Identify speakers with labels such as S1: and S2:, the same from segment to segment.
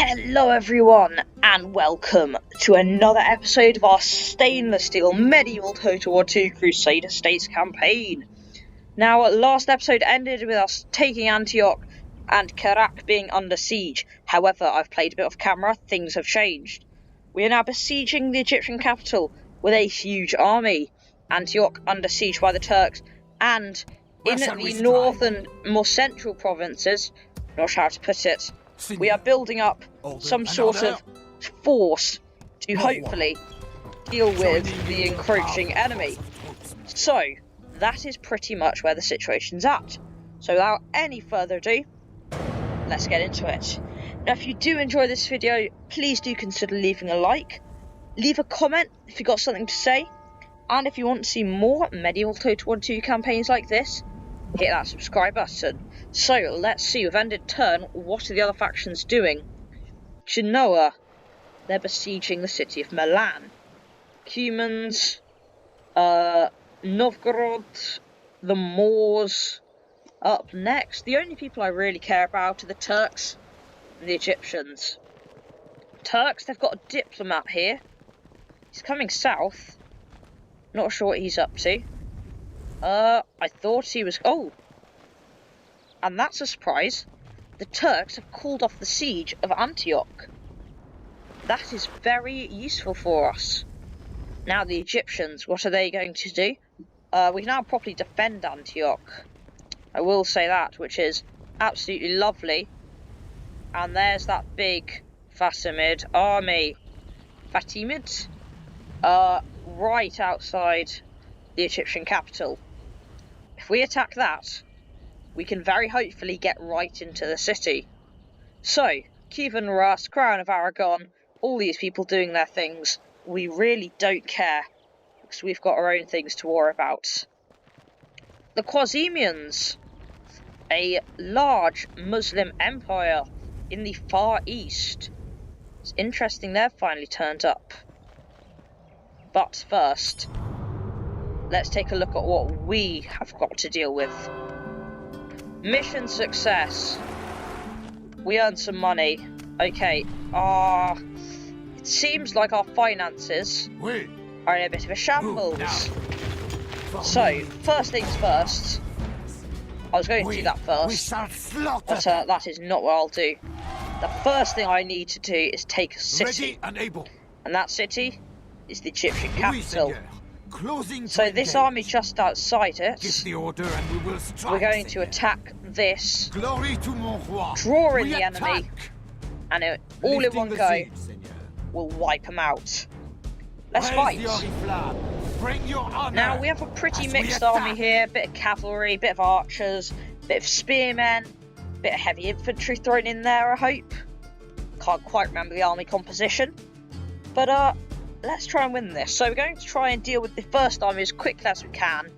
S1: Hello everyone, and welcome to another episode of our stainless steel medieval Total War 2 Crusader States campaign. Now, last episode ended with us taking Antioch and Kerak being under siege. However, I've played a bit off camera, things have changed. We are now besieging the Egyptian capital with a huge army. Antioch under siege by the Turks, and in the northern, more central provinces, not sure how to put it, we are building up some sort of force to hopefully deal with the encroaching enemy. So, that is pretty much where the situation's at. So without any further ado, let's get into it. Now, if you do enjoy this video, please do consider leaving a like, leave a comment if you've got something to say, and if you want to see more medieval Total War 2 campaigns like this, hit that subscribe button. So, let's see, with ended turn, what are the other factions doing? Genoa, they're besieging the city of Milan. Cumans, Novgorod, the Moors, up next. The only people I really care about are the Turks and the Egyptians. Turks, they've got a diplomat here. He's coming south. Not sure what he's up to. I thought he was... Oh! And that's a surprise. The Turks have called off the siege of Antioch. That is very useful for us. Now the Egyptians, what are they going to do? We can now properly defend Antioch. I will say that, which is absolutely lovely. And there's that big Fatimid army. Fatimid? Right outside the Egyptian capital. If we attack that, we can very hopefully get right into the city. So, Kievan Rus, Crown of Aragon, all these people doing their things, we really don't care, because we've got our own things to worry about. The Khwarezmians, a large Muslim empire in the Far East. It's interesting they've finally turned up. But first, let's take a look at what we have got to deal with. Mission success. We earned some money. Okay, it seems like our finances are in a bit of a shambles. So, first things first. I was going to do that first, but that is not what I'll do. The first thing I need to do is take a city, and that city is the Egyptian capital. So this army just outside it, we're going to attack this, draw in the enemy, and all in one go, we'll wipe them out. Let's fight. Now we have a pretty mixed army here, bit of cavalry, bit of archers, bit of spearmen, bit of heavy infantry thrown in there, I hope. Can't quite remember the army composition, but let's try and win this. So we're going to try and deal with the first army as quickly as we can,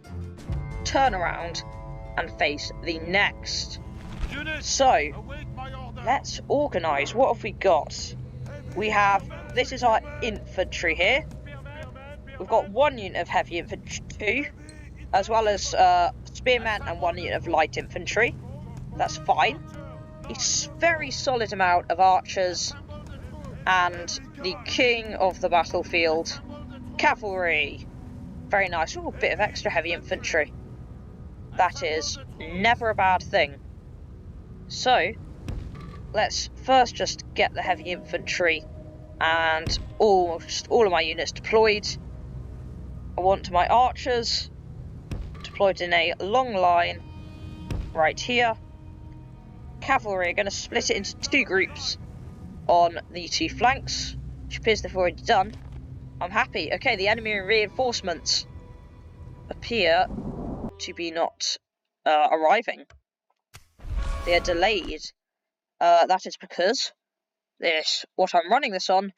S1: turn around and face the next. So let's organise. What have we got? We have, this is our infantry here. We've got one unit of heavy infantry, as well as spearmen and one unit of light infantry. That's fine. A very solid amount of archers, and the king of the battlefield, cavalry. Very nice. Ooh, a bit of extra heavy infantry. That is never a bad thing. So, let's first just get the heavy infantry and almost all of my units deployed. I want my archers deployed in a long line right here. Cavalry are going to split it into two groups on the two flanks, which appears they've already done. I'm happy. Okay, the enemy reinforcements appear to be not arriving. They are delayed. That is because what I'm running this on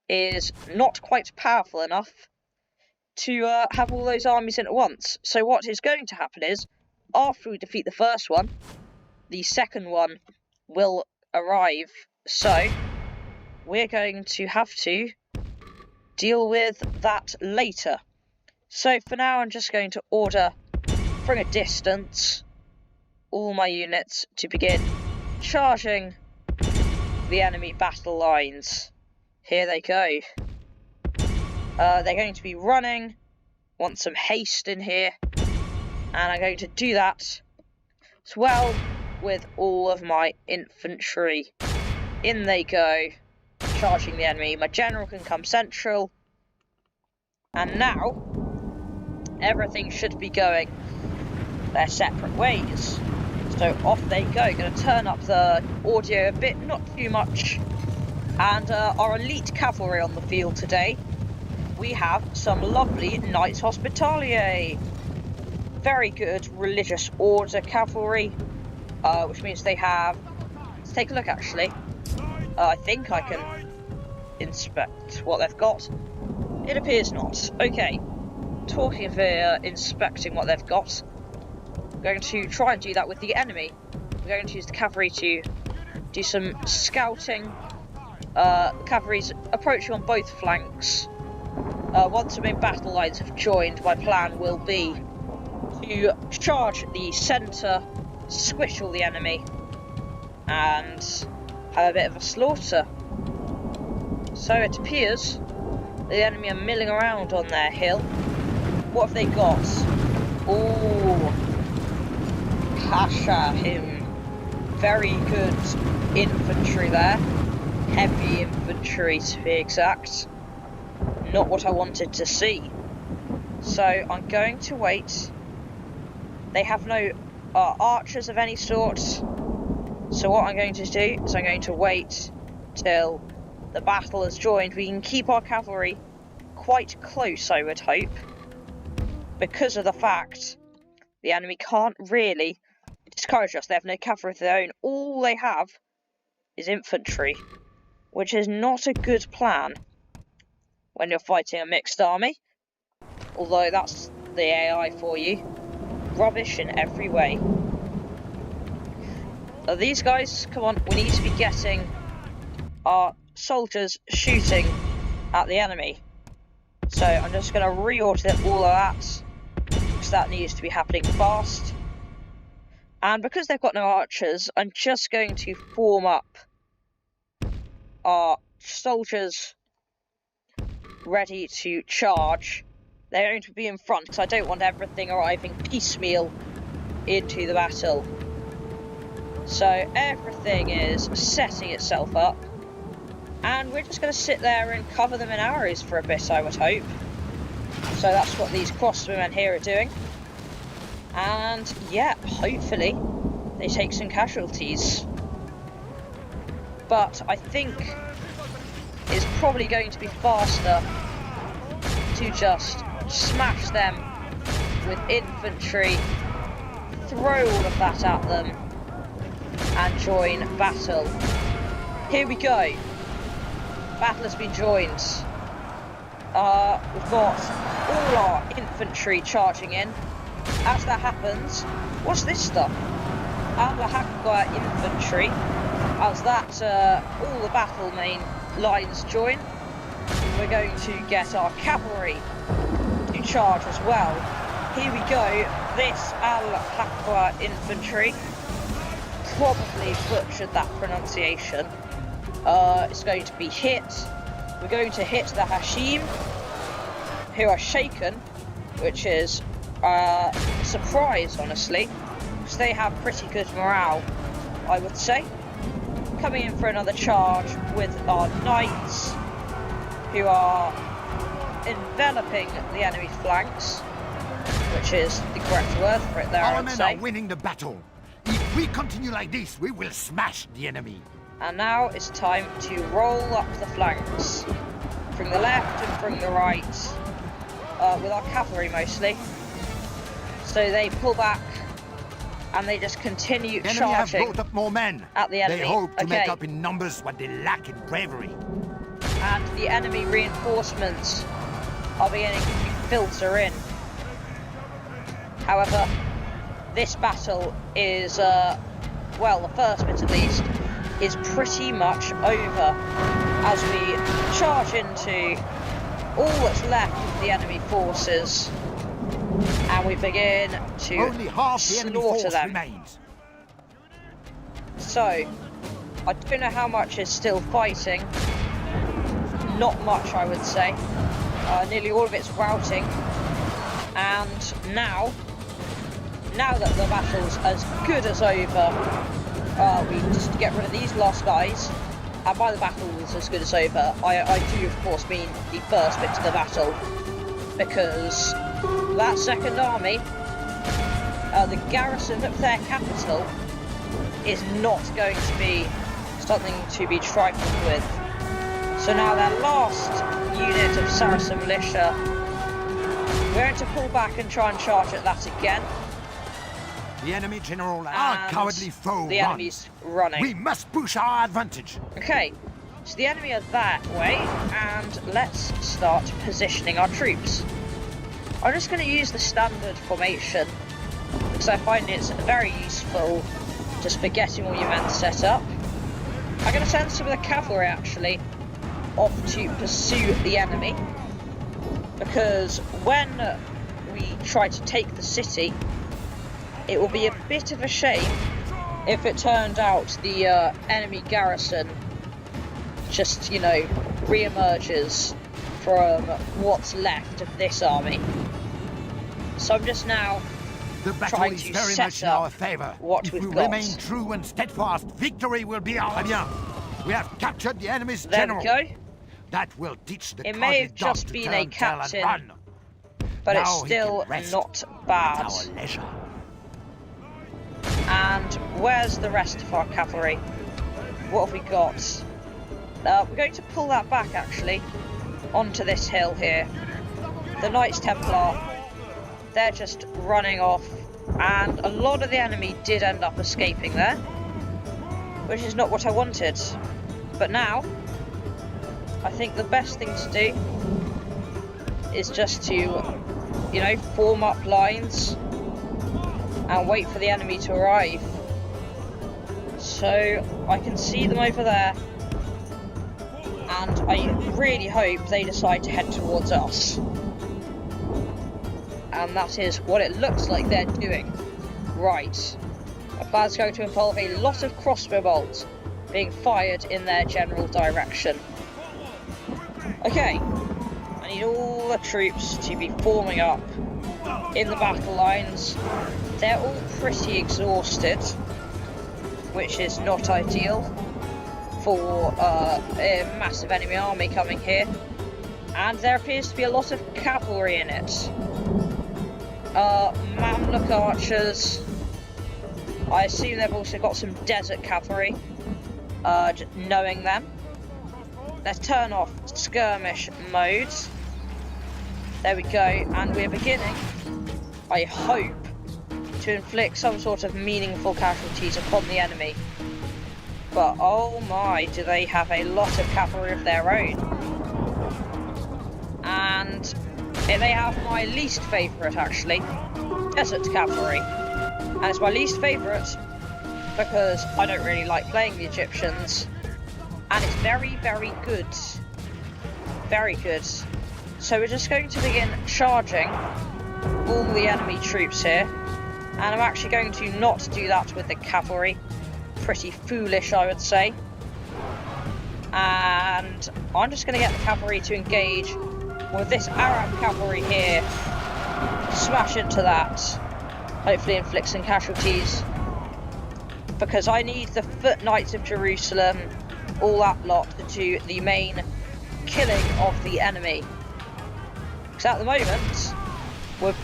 S1: is not quite powerful enough to have all those armies in at once. So what is going to happen is, after we defeat the first one, the second one will arrive. So we're going to have to deal with that later. So for now, I'm just going to order from a distance all my units to begin charging the enemy battle lines. Here they go. They're going to be running. Want some haste in here. And I'm going to do that as well with all of my infantry. In they go, charging the enemy. My general can come central. And now, everything should be going their separate ways. So off they go. Going to turn up the audio a bit, not too much. And our elite cavalry on the field today. We have some lovely Knights Hospitalier. Very good religious order cavalry, which means they have... Let's take a look actually. I think I can inspect what they've got. It appears not. Okay, talking of inspecting what they've got, I'm going to try and do that with the enemy. We're going to use the cavalry to do some scouting. The cavalry's approaching on both flanks. Once the main battle lines have joined, my plan will be to charge the centre, squish all the enemy, and have a bit of a slaughter. So it appears the enemy are milling around on their hill. What have they got? Oh, Pasha him. Very good infantry there. Heavy infantry to be exact. Not what I wanted to see. So I'm going to wait. They have no archers of any sort. So what I'm going to do is I'm going to wait till the battle has joined. We can keep our cavalry quite close, I would hope, because of the fact the enemy can't really discourage us. They have no cavalry of their own. All they have is infantry, which is not a good plan when you're fighting a mixed army. Although that's the AI for you. Rubbish in every way. These guys, come on, we need to be getting our soldiers shooting at the enemy. So I'm just going to reorder all of that, because that needs to be happening fast. And because they've got no archers, I'm just going to form up our soldiers ready to charge. They're going to be in front, because I don't want everything arriving piecemeal into the battle. So everything is setting itself up, and we're just going to sit there and cover them in arrows for a bit, I would hope. So that's what these crossbowmen here are doing. And yeah, hopefully they take some casualties. But I think it's probably going to be faster to just smash them with infantry, throw all of that at them, and join battle. Here we go. Battle has been joined. We've got all our infantry charging in. As that happens, what's this stuff? Al-Hakwa infantry. As that, all the battle main lines join, we're going to get our cavalry to charge as well. Here we go. This Al-Hakwa infantry, probably butchered that pronunciation. It's going to be hit. We're going to hit the Hashim, who are shaken, which is a surprise, honestly, because they have pretty good morale, I would say. Coming in for another charge with our knights, who are enveloping the enemy's flanks, which is the correct word for it there, I would say.
S2: Our men are winning the battle. If we continue like this, we will smash the enemy.
S1: And now it's time to roll up the flanks, from the left and from the right, with our cavalry mostly. So they pull back, and they just continue
S2: Enemy
S1: charging
S2: have brought up more men.
S1: at the enemy.
S2: They hope to make up in numbers what they lack in bravery.
S1: And the enemy reinforcements are beginning to filter in. However, this battle is, well, the first bit at least, is pretty much over as we charge into all that's left of the enemy forces, and we begin to
S2: Only half the enemy
S1: slaughter
S2: force
S1: them.
S2: remains.
S1: So, I don't know how much is still fighting. Not much, I would say. Nearly all of it's routing. And now that the battle's as good as over, we just get rid of these last guys. And by the battle is as good as over, I do of course mean the first bit of the battle. Because that second army, the garrison of their capital, is not going to be something to be trifled with. So now their last unit of Saracen militia, we're going to pull back and try and charge at that again.
S2: The enemy general, our cowardly foe,
S1: the enemy's running.
S2: We must push our advantage.
S1: Okay, so the enemy are that way, and let's start positioning our troops. I'm just going to use the standard formation, because I find it's very useful just for getting all your men set up. I'm going to send some of the cavalry, actually, off to pursue the enemy, because when we try to take the city, it will be a bit of a shame if it turned out the enemy garrison just, you know, re-emerges from what's left of this army. So I'm just now trying to
S2: very
S1: set
S2: much in
S1: up
S2: our favor.
S1: what
S2: if
S1: we've
S2: we
S1: got.
S2: remain true and steadfast, victory will be ours. Très bien. We have captured the enemy's
S1: There
S2: general.
S1: we go.
S2: That will teach the
S1: It may have
S2: cowardly dog
S1: just
S2: to
S1: been
S2: turn
S1: a
S2: tail and
S1: captain,
S2: run.
S1: but
S2: Now
S1: it's
S2: he can
S1: still
S2: rest
S1: not
S2: at
S1: bad.
S2: our leisure.
S1: And where's the rest of our cavalry? What have we got? We're going to pull that back, actually, onto this hill here. The Knights Templar, they're just running off, and a lot of the enemy did end up escaping there, which is not what I wanted. But now, I think the best thing to do is just to, you know, form up lines and wait for the enemy to arrive. So I can see them over there, and I really hope they decide to head towards us. And that is what it looks like they're doing. Right. My plan's going to involve a lot of crossbow bolts being fired in their general direction. Okay. I need all the troops to be forming up in the battle lines. They're all pretty exhausted, which is not ideal for a massive enemy army coming here. And there appears to be a lot of cavalry in it. Mamluk archers. I assume they've also got some desert cavalry, just knowing them. Let's turn off skirmish modes. There we go, and we're beginning, I hope, to inflict some sort of meaningful casualties upon the enemy. But oh my, do they have a lot of cavalry of their own. And they have my least favourite, actually, desert cavalry. And it's my least favourite because I don't really like playing the Egyptians. And it's very, very good. Very good. So we're just going to begin charging all the enemy troops here. And I'm actually going to not do that with the cavalry. Pretty foolish, I would say. And I'm just going to get the cavalry to engage with this Arab cavalry here. Smash into that. Hopefully inflict some casualties. Because I need the foot knights of Jerusalem, all that lot, to do the main killing of the enemy. Because at the moment, we're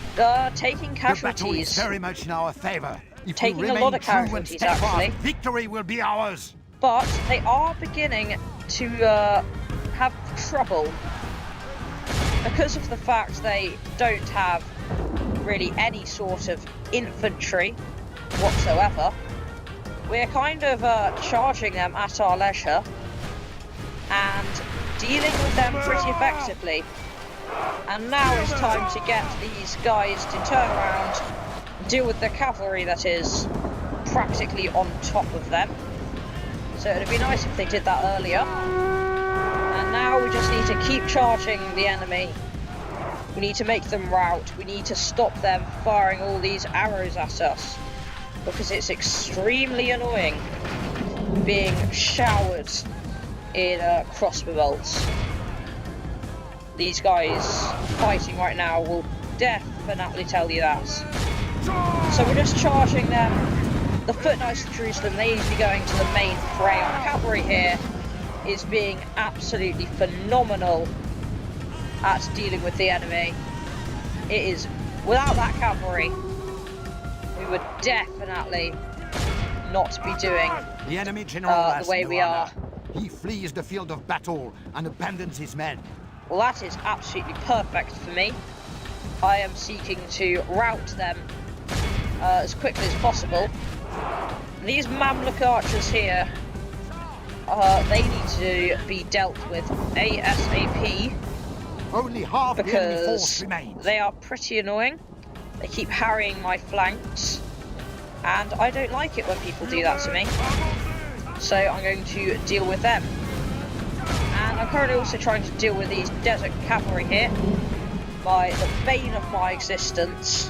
S1: taking casualties.
S2: The battle is very much in our favour. If
S1: Taking
S2: we
S1: a
S2: remain
S1: lot of
S2: true and
S1: casualties,
S2: steadfast,
S1: actually.
S2: victory will be ours.
S1: But they are beginning to have trouble because of the fact they don't have really any sort of infantry whatsoever. We're kind of charging them at our leisure and dealing with them pretty effectively. And now it's time to get these guys to turn around and deal with the cavalry that is practically on top of them. So it'd be nice if they did that earlier. And now we just need to keep charging the enemy. We need to make them rout. We need to stop them firing all these arrows at us, because it's extremely annoying. being showered in crossbow bolts. These guys fighting right now will definitely tell you that. So we're just charging them. The foot knights of Jerusalem, they need to be going to the main fray. Our cavalry here is being absolutely phenomenal at dealing with the enemy. It is, without that cavalry, we would definitely not be doing
S2: the enemy general
S1: the way we are.
S2: He flees the field of battle and abandons his men.
S1: Well, that is absolutely perfect for me. I am seeking to rout them as quickly as possible. These Mamluk archers here, they need to be dealt with ASAP.
S2: Only half the enemy force remains.
S1: They are pretty annoying. They keep harrying my flanks, and I don't like it when people do that to me. So I'm going to deal with them. And I'm currently also trying to deal with these desert cavalry here, by the bane of my existence.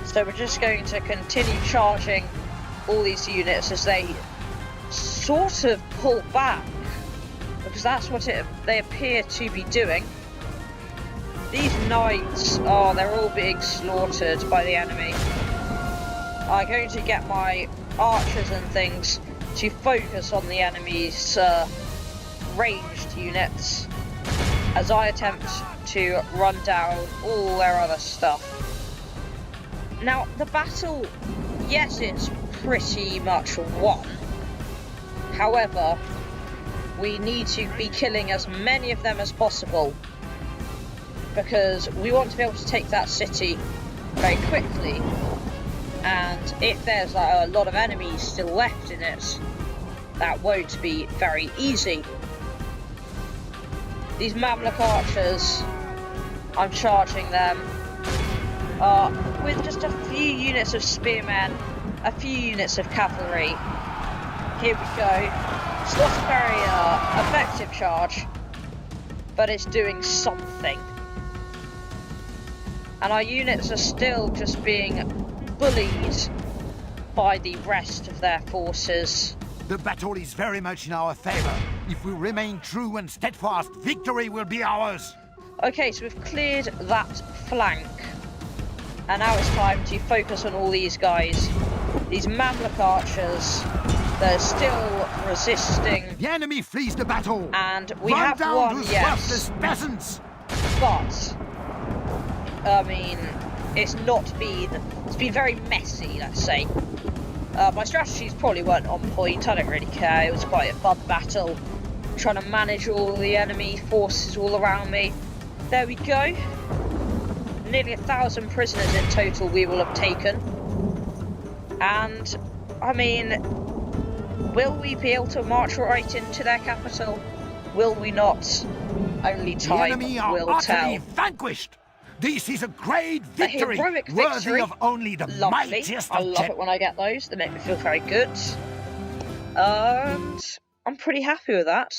S1: So we're just going to continue charging all these units as they sort of pull back, because that's what they appear to be doing. These knights, they're all being slaughtered by the enemy. I'm going to get my archers and things to focus on the enemy's ranged units as I attempt to run down all their other stuff. Now, the battle, yes, it's pretty much won. However, we need to be killing as many of them as possible, because we want to be able to take that city very quickly. And if there's a lot of enemies still left in it, that won't be very easy. These Mamluk archers, I'm charging them with just a few units of spearmen, a few units of cavalry. Here we go. It's not a very effective charge, but it's doing something. And our units are still just being bullied by the rest of their forces.
S2: The battle is very much in our favor. If we remain true and steadfast, victory will be ours.
S1: Okay, so we've cleared that flank. And now it's time to focus on all these guys. These Mamluk archers, they're still resisting.
S2: The enemy flees the battle.
S1: And we
S2: Run
S1: have
S2: down
S1: won,
S2: those
S1: yes.
S2: worthless peasants.
S1: But, I mean, it's been very messy, let's say. My strategies probably weren't on point, I don't really care. It was quite a fun battle, trying to manage all the enemy forces all around me. There we go. Nearly 1,000 prisoners in total we will have taken. And, I mean, will we be able to march right into their capital? Will we not? Only time
S2: the enemy are
S1: will
S2: utterly
S1: tell.
S2: vanquished. This is a great victory,
S1: heroic
S2: worthy
S1: victory.
S2: of only the
S1: Lovely.
S2: mightiest
S1: I
S2: of
S1: love it when I get those. They make me feel very good. And I'm pretty happy with that.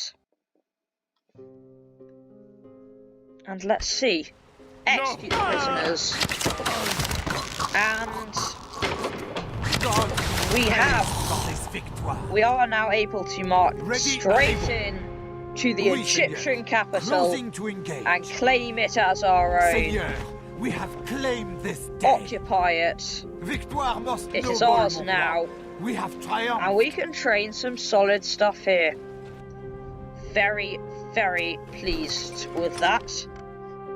S1: And let's see. Execute the prisoners. And we are now able to march straight in to the Egyptian capital and claim it as our own.
S3: Seigneur, we have claimed this day.
S1: Occupy it.
S3: Victoire most
S1: It is
S3: noble,
S1: ours
S3: mon
S1: now.
S3: roi. We have triumphed.
S1: And we can train some solid stuff here. Very, very pleased with that.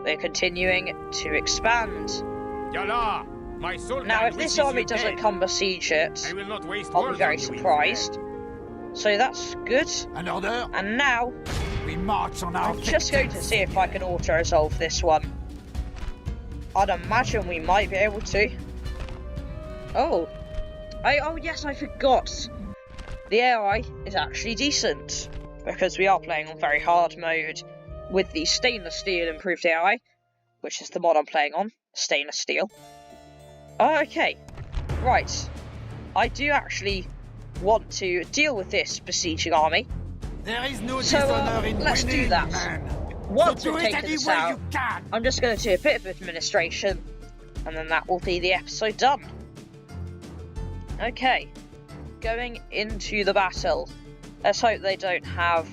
S1: We're continuing to expand.
S4: Yalla, my sultan
S1: Now, if this
S4: wishes
S1: army
S4: you
S1: doesn't
S4: dead.
S1: come besiege it,
S4: I will not waste
S1: I'll be
S4: words
S1: very
S4: on you,
S1: surprised. So that's good.
S3: An order.
S1: And now,
S3: We march on our
S1: I'm just going to see if I can auto-resolve this one. I'd imagine we might be able to. Oh, yes, I forgot. The AI is actually decent, because we are playing on very hard mode with the stainless steel improved AI, which is the mod I'm playing on, stainless steel. Okay, right. I do actually want to deal with this besieging army.
S3: There is no
S1: So,
S3: dishonor in
S1: let's do
S3: winning,
S1: that.
S3: man.
S1: Once
S3: So do
S1: we've
S3: it
S1: taken
S3: any
S1: this
S3: way
S1: out,
S3: you can.
S1: I'm just going to do a bit of administration, and then that will be the episode done. Okay, going into the battle. Let's hope they don't have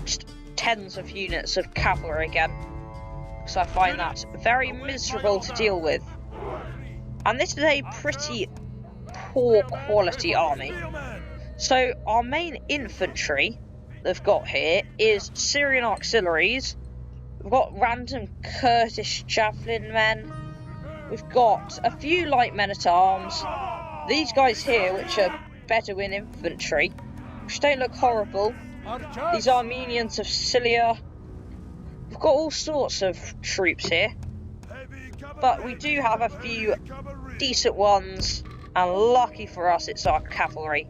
S1: just tens of units of cavalry again, because I find that very miserable to deal with. And this is a pretty poor quality army. So our main infantry they've got here is Syrian auxiliaries. We've got random Kurdish javelin men. We've got a few light men-at-arms. These guys here, which are Bedouin infantry, which don't look horrible. These Armenians of Sicilia. We've got all sorts of troops here. But we do have a few decent ones, and lucky for us, it's our cavalry.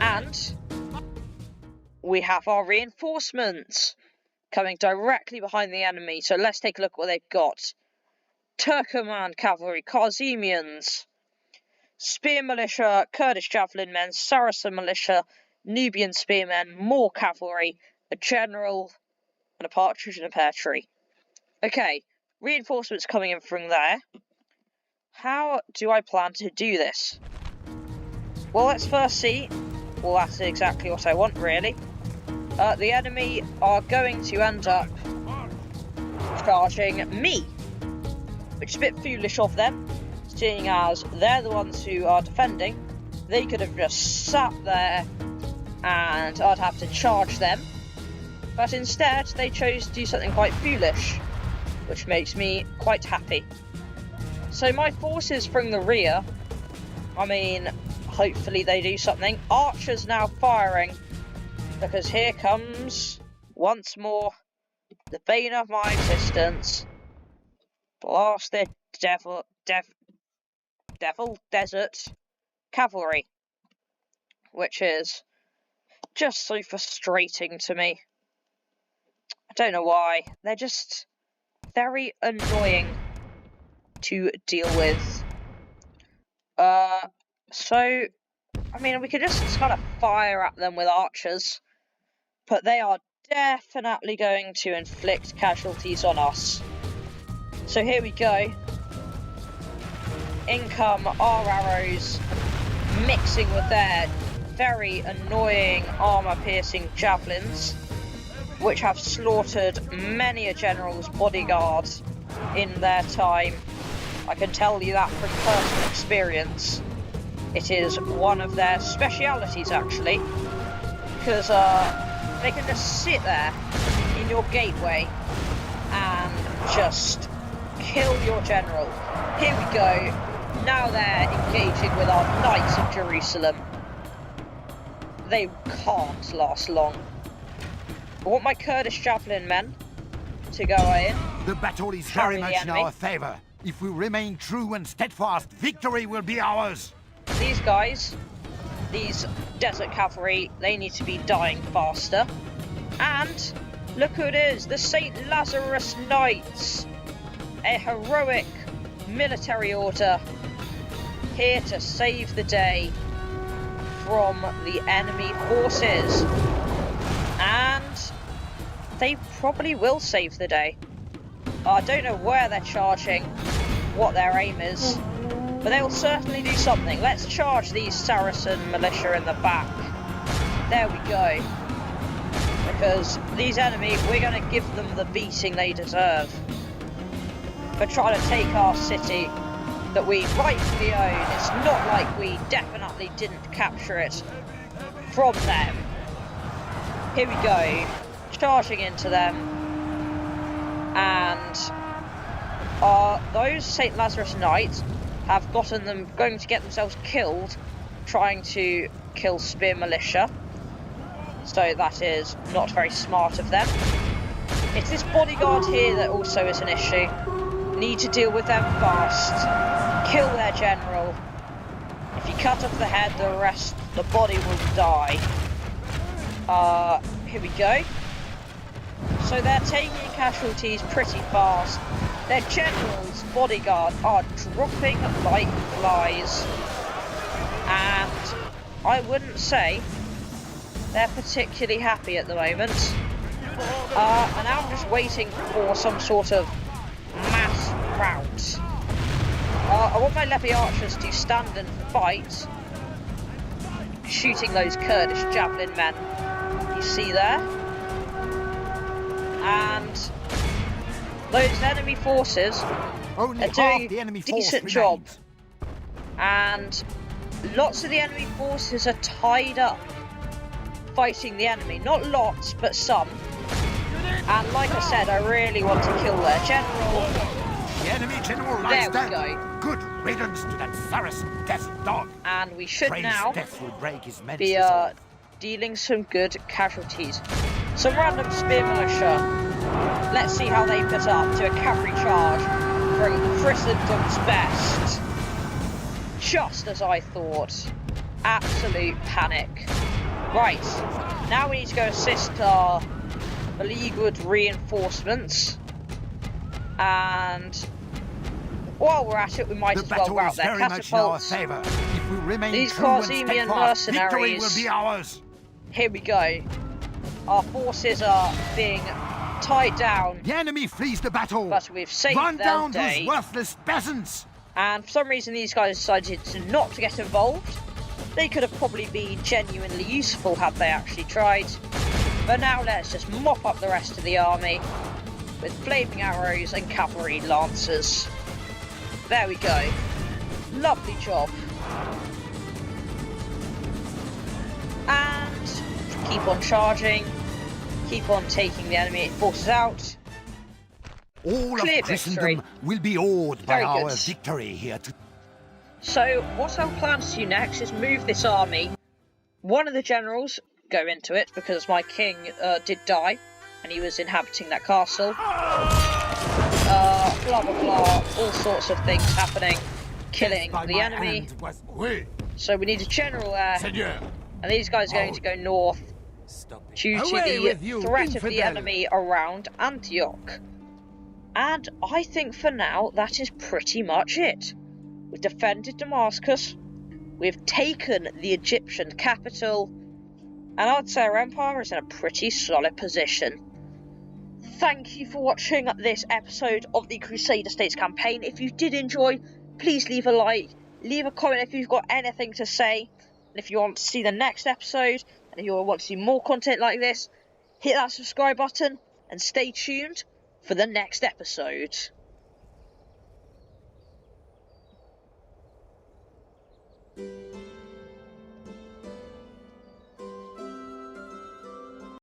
S1: And we have our reinforcements coming directly behind the enemy. So let's take a look at what they've got. Turkoman cavalry, Khazemians, spear militia, Kurdish javelin men, Saracen militia, Nubian spearmen, more cavalry, a general, and a partridge in a pear tree. Okay, reinforcements coming in from there. How do I plan to do this? Well, let's first see. Well, that's exactly what I want, really. The enemy are going to end up charging me, which is a bit foolish of them, seeing as they're the ones who are defending. They could have just sat there and I'd have to charge them, but instead they chose to do something quite foolish, which makes me quite happy. So my forces from the rear, I mean, hopefully they do something. Archers now firing, because here comes, once more, the bane of my existence. Blasted devil desert cavalry, which is just so frustrating to me. I don't know why. They're just very annoying to deal with. So, I mean, we could just kind of fire at them with archers, but they are definitely going to inflict casualties on us. So here we go. In come our arrows, mixing with their very annoying armour-piercing javelins, which have slaughtered many a general's bodyguard in their time. I can tell you that from personal experience. It is one of their specialities, actually, because they can just sit there in your gateway and just kill your general. Here we go. Now they're engaging with our Knights of Jerusalem. They can't last long. I want my Kurdish javelin men to go in.
S2: The battle is very much in our favour. If we remain true and steadfast, victory will be ours.
S1: These guys, these desert cavalry, they need to be dying faster. And look who it is, the St. Lazarus Knights. A heroic military order, here to save the day from the enemy forces. And they probably will save the day. I don't know where they're charging, what their aim is, but they'll certainly do something. Let's charge these Saracen militia in the back. There we go. Because these enemies, we're going to give them the beating they deserve for trying to take our city that we rightfully own. It's not like we definitely didn't capture it from them. Here we go, charging into them, and those St. Lazarus Knights have gotten them going to get themselves killed trying to kill spear militia, so that is not very smart of them. It's this bodyguard here that also is an issue. Need to deal with them fast, kill their general. If you cut off the head, the rest, the body will die. Here we go. So they're taking casualties pretty fast. Their general's bodyguard are dropping like flies. And I wouldn't say they're particularly happy at the moment. And now I'm just waiting for some sort of mass rout. I want my levy archers to stand and fight, shooting those Kurdish javelin men you see there. And those enemy forces
S2: Only
S1: are doing
S2: half the enemy
S1: a
S2: force
S1: decent job.
S2: remains.
S1: And lots of the enemy forces are tied up fighting the enemy. Not lots, but some. And like I said, I really want to kill their general.
S2: The enemy general lies
S1: There we
S2: dead.
S1: go.
S2: Good riddance to that Saracen death dog.
S1: And we should
S2: Praise
S1: now
S2: death will break his men's
S1: be
S2: resolve.
S1: dealing some good casualties. Some random spear militia. Let's see how they put up to a cavalry charge from Christendom's best. Just as I thought. Absolute panic. Right, now we need to go assist our beleaguered reinforcements. And while we're at it, we might
S2: The
S1: as well
S2: battle
S1: rout
S2: is
S1: their
S2: very much in our
S1: catapults.
S2: favour. If we remain
S1: These
S2: true and
S1: Khazemian
S2: steadfast, victory
S1: mercenaries.
S2: will be ours.
S1: Here we go. Our forces are being tied down,
S2: The enemy flees the battle.
S1: but we've saved
S2: Run
S1: their
S2: down
S1: day.
S2: those worthless peasants.
S1: And for some reason these guys decided not to get involved. They could have probably been genuinely useful had they actually tried. But now let's just mop up the rest of the army with flaming arrows and cavalry lancers. There we go. Lovely job. And keep on charging. Keep on taking the enemy forces out.
S2: All
S1: Clear
S2: of Christendom
S1: victory.
S2: will be awed by
S1: Very
S2: our
S1: good.
S2: victory here today.
S1: So what I'll plan to do next is move this army. One of the generals go into it because my king did die and he was inhabiting that castle. Blah blah blah, all sorts of things happening, killing
S3: By
S1: the
S3: my
S1: enemy.
S3: hand was... Oui,
S1: So we need a general there,
S3: Seigneur.
S1: and these guys are going to go north
S3: Stop it.
S1: due to
S3: Away with
S1: the
S3: you,
S1: threat of the
S3: infidel.
S1: enemy around Antioch. And I think for now that is pretty much it. We've defended Damascus, we've taken the Egyptian capital, and I'd say our empire is in a pretty solid position. Thank you for watching this episode of the Crusader States campaign. If you did enjoy, please leave a like, leave a comment if you've got anything to say, and if you want to see the next episode, and if you want to see more content like this, hit that subscribe button, and stay tuned for the next episode.